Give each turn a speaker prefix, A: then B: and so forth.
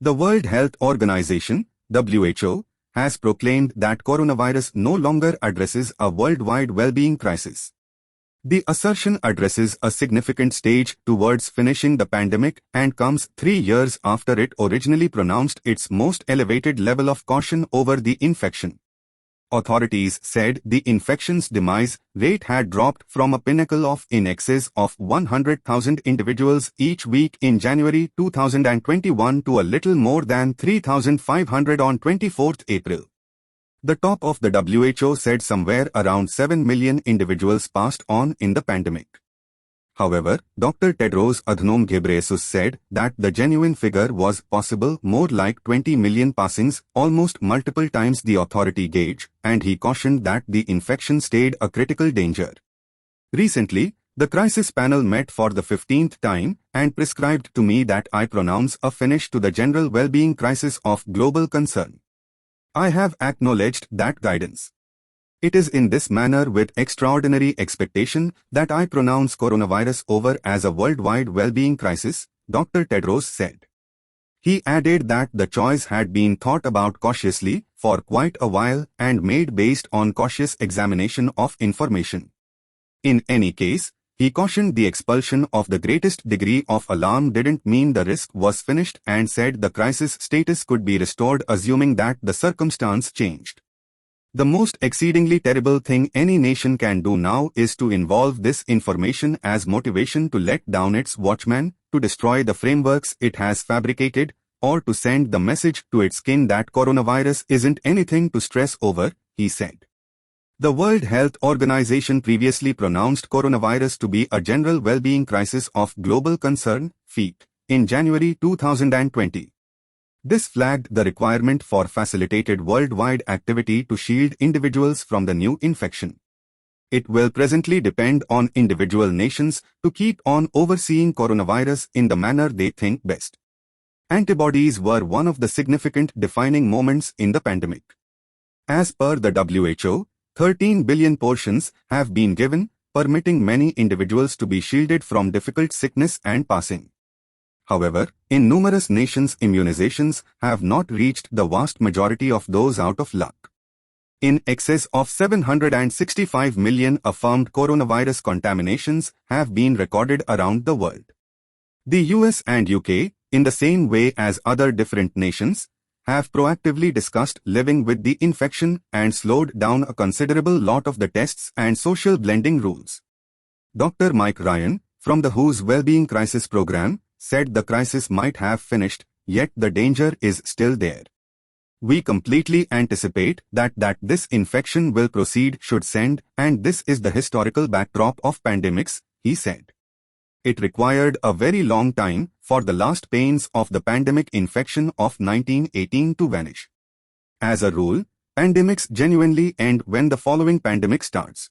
A: The World Health Organization, WHO, has proclaimed that coronavirus no longer addresses a worldwide well-being crisis. The assertion addresses a significant stage towards finishing the pandemic and comes 3 years after it originally pronounced its most elevated level of caution over the infection. Authorities said the infection's demise rate had dropped from a pinnacle of in excess of 100,000 individuals each week in January 2021 to a little more than 3,500 on 24th April. The top of the WHO said somewhere around 7 million individuals passed on in the pandemic. However, Dr. Tedros Adhanom Ghebreyesus said that the genuine figure was possible more like 20 million passings, almost multiple times the authority gauge, and he cautioned that the infection stayed a critical danger. Recently, the crisis panel met for the 15th time and prescribed to me that I pronounce a finish to the general well-being crisis of global concern. I have acknowledged that guidance. It is in this manner with extraordinary expectation that I pronounce coronavirus over as a worldwide well-being crisis, Dr. Tedros said. He added that the choice had been thought about cautiously for quite a while and made based on cautious examination of information. In any case, he cautioned the expulsion of the greatest degree of alarm didn't mean the risk was finished and said the crisis status could be restored assuming that the circumstance changed. The most exceedingly terrible thing any nation can do now is to involve this information as motivation to let down its watchmen, to destroy the frameworks it has fabricated, or to send the message to its kin that coronavirus isn't anything to stress over, he said. The World Health Organization previously pronounced coronavirus to be a general well-being crisis of global concern, FEAC, in January 2020. This flagged the requirement for facilitated worldwide activity to shield individuals from the new infection. It will presently depend on individual nations to keep on overseeing coronavirus in the manner they think best. Antibodies were one of the significant defining moments in the pandemic. As per the WHO, 13 billion portions have been given, permitting many individuals to be shielded from difficult sickness and passing. However, in numerous nations immunizations have not reached the vast majority of those out of luck. In excess of 765 million affirmed coronavirus contaminations have been recorded around the world. The US and UK, in the same way as other different nations, have proactively discussed living with the infection and slowed down a considerable lot of the tests and social blending rules. Dr. Mike Ryan, from the WHO's Wellbeing Crisis Program, said the crisis might have finished, yet the danger is still there. We completely anticipate that this infection will proceed should send, and this is the historical backdrop of pandemics, he said. It required a very long time for the last pains of the pandemic infection of 1918 to vanish. As a rule, pandemics genuinely end when the following pandemic starts.